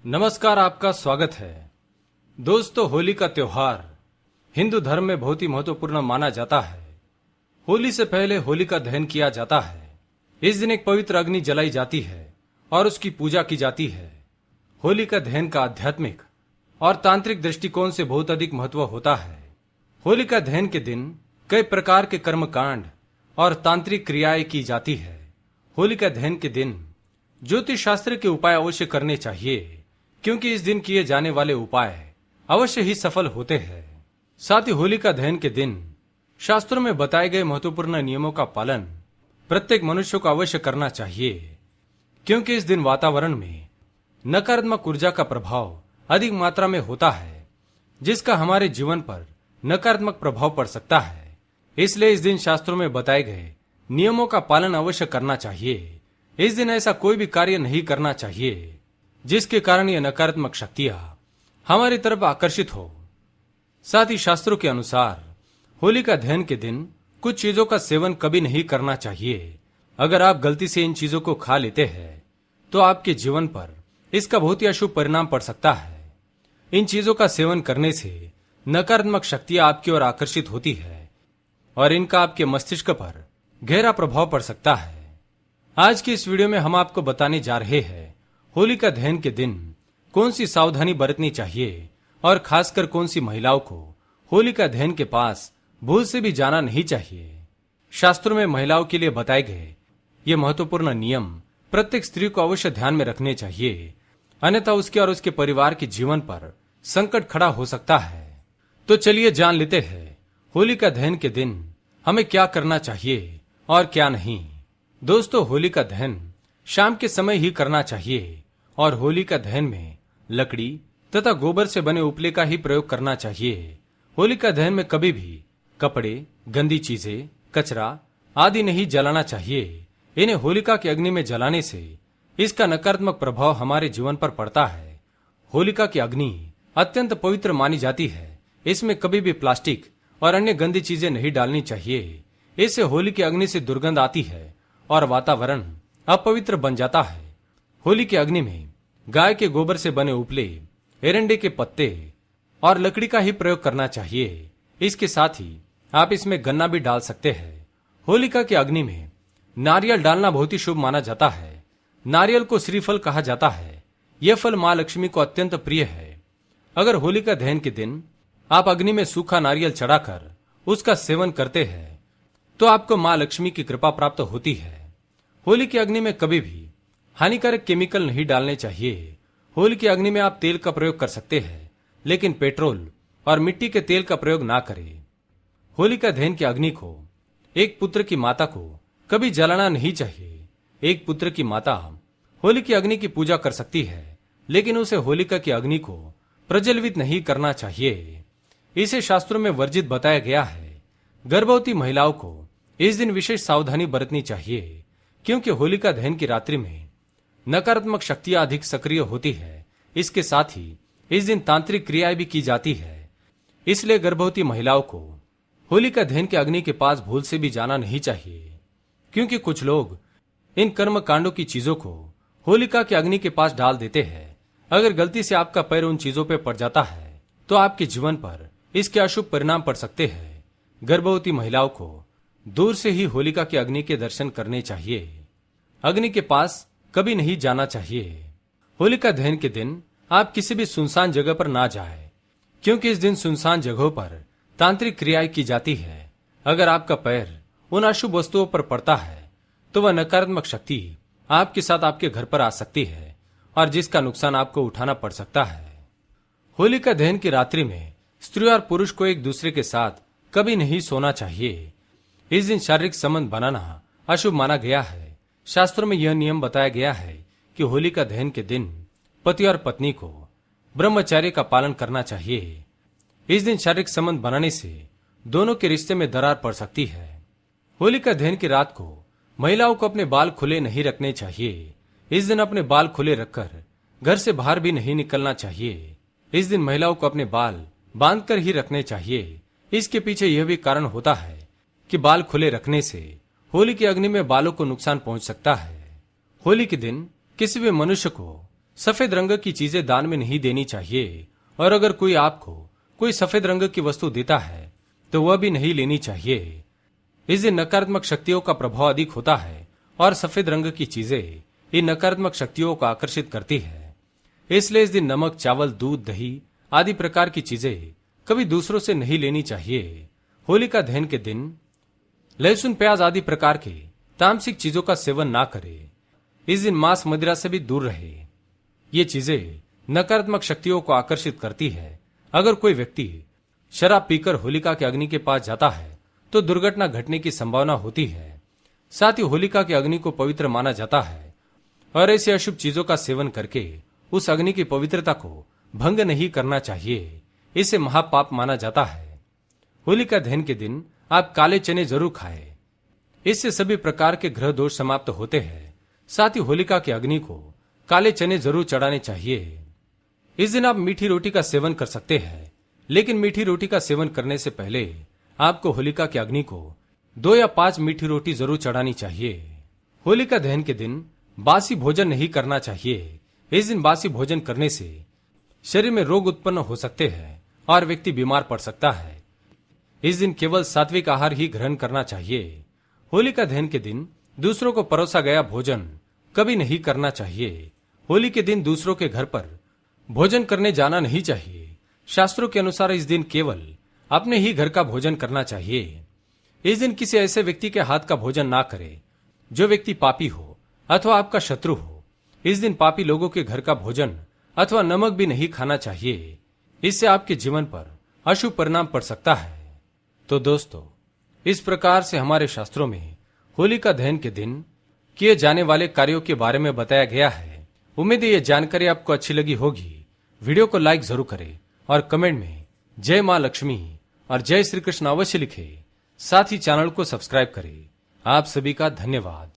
नमस्कार, आपका स्वागत है। दोस्तों, होली का त्योहार हिंदू धर्म में बहुत ही महत्वपूर्ण माना जाता है। होली से पहले होलिका दहन किया जाता है। इस दिन एक पवित्र अग्नि जलाई जाती है और उसकी पूजा की जाती है। होलिका दहन का आध्यात्मिक और तांत्रिक दृष्टिकोण से बहुत अधिक महत्व होता है। होलिका दहन के दिन कई प्रकार के कर्मकांड और तांत्रिक क्रियाएं की जाती है। होलिका दहन के दिन ज्योतिष शास्त्र के उपाय अवश्य करने चाहिए, क्योंकि इस दिन किए जाने वाले उपाय अवश्य ही सफल होते हैं। साथ ही होलिका दहन के दिन शास्त्रों में बताए गए महत्वपूर्ण नियमों का पालन प्रत्येक मनुष्य को अवश्य करना चाहिए, क्योंकि इस दिन वातावरण में नकारात्मक ऊर्जा का प्रभाव अधिक मात्रा में होता है, जिसका हमारे जीवन पर नकारात्मक प्रभाव पड़ सकता है। इसलिए इस दिन शास्त्रों में बताए गए नियमों का पालन अवश्य करना चाहिए। इस दिन ऐसा कोई भी कार्य नहीं करना चाहिए जिसके कारण यह नकारात्मक शक्तियां हमारी तरफ आकर्षित हो। साथ ही शास्त्रों के अनुसार होलिका दहन के दिन कुछ चीजों का सेवन कभी नहीं करना चाहिए। अगर आप गलती से इन चीजों को खा लेते हैं तो आपके जीवन पर इसका बहुत ही अशुभ परिणाम पड़ सकता है। इन चीजों का सेवन करने से नकारात्मक शक्तियां आपकी ओर आकर्षित होती है और इनका आपके मस्तिष्क पर गहरा प्रभाव पड़ सकता है। आज की इस वीडियो में हम आपको बताने जा रहे हैं होलिका दहन के दिन कौन सी सावधानी बरतनी चाहिए और खासकर कौन सी महिलाओं को होलिका दहन के पास भूल से भी जाना नहीं चाहिए। शास्त्रों में महिलाओं के लिए बताए गए ये महत्वपूर्ण नियम प्रत्येक स्त्री को अवश्य ध्यान में रखने चाहिए, अन्यथा उसके और उसके परिवार के जीवन पर संकट खड़ा हो सकता है। तो चलिए जान लेते हैं होलिका दहन के दिन हमें क्या करना चाहिए और क्या नहीं। दोस्तों, होलिका दहन शाम के समय ही करना चाहिए और होलिका दहन में लकड़ी तथा गोबर से बने उपले का ही प्रयोग करना चाहिए। होलिका दहन में कभी भी कपड़े, गंदी चीजें, कचरा आदि नहीं जलाना चाहिए। इन्हें होलिका की अग्नि में जलाने से इसका नकारात्मक प्रभाव हमारे जीवन पर पड़ता है। होलिका की अग्नि अत्यंत पवित्र मानी जाती है। इसमें कभी भी प्लास्टिक और अन्य गंदी चीजें नहीं डालनी चाहिए। इससे होली की अग्नि से दुर्गंध आती है और वातावरण अपवित्र बन जाता है। होली की अग्नि में गाय के गोबर से बने उपले, एरंडे के पत्ते और लकड़ी का ही प्रयोग करना चाहिए। इसके साथ ही आप इसमें गन्ना भी डाल सकते हैं। होलिका की अग्नि में नारियल डालना बहुत ही शुभ माना जाता है। नारियल को श्रीफल कहा जाता है। यह फल मां लक्ष्मी को अत्यंत प्रिय है। अगर होलिका दहन के दिन आप अग्नि में सूखा नारियल चढ़ाकर उसका सेवन करते हैं तो आपको मां लक्ष्मी की कृपा प्राप्त होती है। होली की अग्नि में कभी भी हानिकारक केमिकल नहीं डालने चाहिए। होली की अग्नि में आप तेल का प्रयोग कर सकते हैं, लेकिन पेट्रोल और मिट्टी के तेल का प्रयोग ना करें। होलिका दहन की अग्नि को एक पुत्र की माता को कभी जलाना नहीं चाहिए। एक पुत्र की माता होली की अग्नि की पूजा कर सकती है, लेकिन उसे होलिका की अग्नि को प्रज्वलित नहीं करना चाहिए। इसे शास्त्रों में वर्जित बताया गया है। गर्भवती महिलाओं को इस दिन विशेष सावधानी बरतनी चाहिए, क्योंकि होलिका दहन की रात्रि में नकारात्मक शक्तियां अधिक सक्रिय होती है। इसके साथ ही इस दिन तांत्रिक क्रियाएं भी की जाती है। इसलिए गर्भवती महिलाओं को होलिका दहन के अग्नि के पास भूल से भी जाना नहीं चाहिए, क्योंकि कुछ लोग इन कर्म कांडों की चीजों को होलिका के अग्नि के पास डाल देते हैं। अगर गलती से आपका पैर उन चीजों पर पड़ जाता है तो आपके जीवन पर इसके अशुभ परिणाम पड़ सकते हैं। गर्भवती महिलाओं को दूर से ही होलिका की अग्नि के दर्शन करने चाहिए। अग्नि के पास कभी नहीं जाना चाहिए। होलिका दहन के दिन आप किसी भी सुनसान जगह पर ना जाएं, क्योंकि इस दिन सुनसान जगहों पर तांत्रिक क्रियाएं की जाती है। अगर आपका पैर उन अशुभ वस्तुओं पर पड़ता है तो वह नकारात्मक शक्ति आपके साथ आपके घर पर आ सकती है और जिसका नुकसान आपको उठाना पड़ सकता है। होलिका दहन की रात्रि में स्त्री और पुरुष को एक दूसरे के साथ कभी नहीं सोना चाहिए। इस दिन शारीरिक संबंध बनाना अशुभ माना गया है। शास्त्रों में यह नियम बताया गया है कि होलिका दहन के दिन पति और पत्नी को ब्रह्मचर्य का पालन करना चाहिए। इस दिन शारीरिक संबंध बनाने से दोनों के रिश्ते में दरार पड़ सकती है। होलिका दहन की रात को महिलाओं को अपने बाल खुले नहीं रखने चाहिए। इस दिन अपने बाल खुले रखकर घर से बाहर भी नहीं निकलना चाहिए। इस दिन महिलाओं को अपने बाल बांधकर ही रखने चाहिए। इसके पीछे यह भी कारण होता है कि बाल खुले रखने से होली की अग्नि में बालों को नुकसान पहुंच सकता है। होली के दिन किसी भी मनुष्य को सफेद रंग की चीजें दान में नहीं देनी चाहिए, और अगर कोई आपको कोई सफेद रंग की वस्तु देता है तो वह भी नहीं लेनी चाहिए। इस दिन नकारात्मक शक्तियों का प्रभाव अधिक होता है और सफेद रंग की चीजें इन नकारात्मक शक्तियों को आकर्षित करती है। इसलिए इस दिन नमक, चावल, दूध, दही आदि प्रकार की चीजें कभी दूसरों से नहीं लेनी चाहिए। होलिका दहन के दिन लहसुन, प्याज आदि प्रकार के तामसिक चीजों का सेवन ना करें। इस दिन मांस, मदिरा से भी दूर रहे। ये चीजें नकारात्मक शक्तियों को आकर्षित करती है। अगर कोई व्यक्ति शराब पीकर होलिका के अग्नि के पास जाता है तो दुर्घटना घटने की संभावना होती है। साथ ही होलिका के अग्नि को पवित्र माना जाता है और ऐसे अशुभ चीजों का सेवन करके उस अग्नि की पवित्रता को भंग नहीं करना चाहिए। इसे महापाप माना जाता है। होलिका दहन के दिन आप काले चने जरूर खाएं। इससे सभी प्रकार के ग्रह दोष समाप्त होते हैं। साथ ही होलिका के अग्नि को काले चने जरूर चढ़ाने चाहिए। इस दिन आप मीठी रोटी का सेवन कर सकते हैं, लेकिन मीठी रोटी का सेवन करने से पहले आपको होलिका के अग्नि को 2 या 5 मीठी रोटी जरूर चढ़ानी चाहिए। होलिका दहन के दिन बासी भोजन नहीं करना चाहिए। इस दिन बासी भोजन करने से शरीर में रोग उत्पन्न हो सकते हैं और व्यक्ति बीमार पड़ सकता है। इस दिन केवल सात्विक आहार ही ग्रहण करना चाहिए। होलिका दहन के दिन दूसरों को परोसा गया भोजन कभी नहीं करना चाहिए। होली के दिन दूसरों के घर पर भोजन करने जाना नहीं चाहिए। शास्त्रों के अनुसार इस दिन केवल अपने ही घर का भोजन करना चाहिए। इस दिन किसी ऐसे व्यक्ति के हाथ का भोजन ना करे जो व्यक्ति पापी हो अथवा आपका शत्रु हो। इस दिन पापी लोगों के घर का भोजन अथवा नमक भी नहीं खाना चाहिए। इससे आपके जीवन पर अशुभ परिणाम पड़ सकता है। तो दोस्तों, इस प्रकार से हमारे शास्त्रों में होलिका दहन के दिन किए जाने वाले कार्यों के बारे में बताया गया है। उम्मीद है ये जानकारी आपको अच्छी लगी होगी। वीडियो को लाइक जरूर करें और कमेंट में जय मां लक्ष्मी और जय श्री कृष्ण अवश्य लिखें। साथ ही चैनल को सब्सक्राइब करें। आप सभी का धन्यवाद।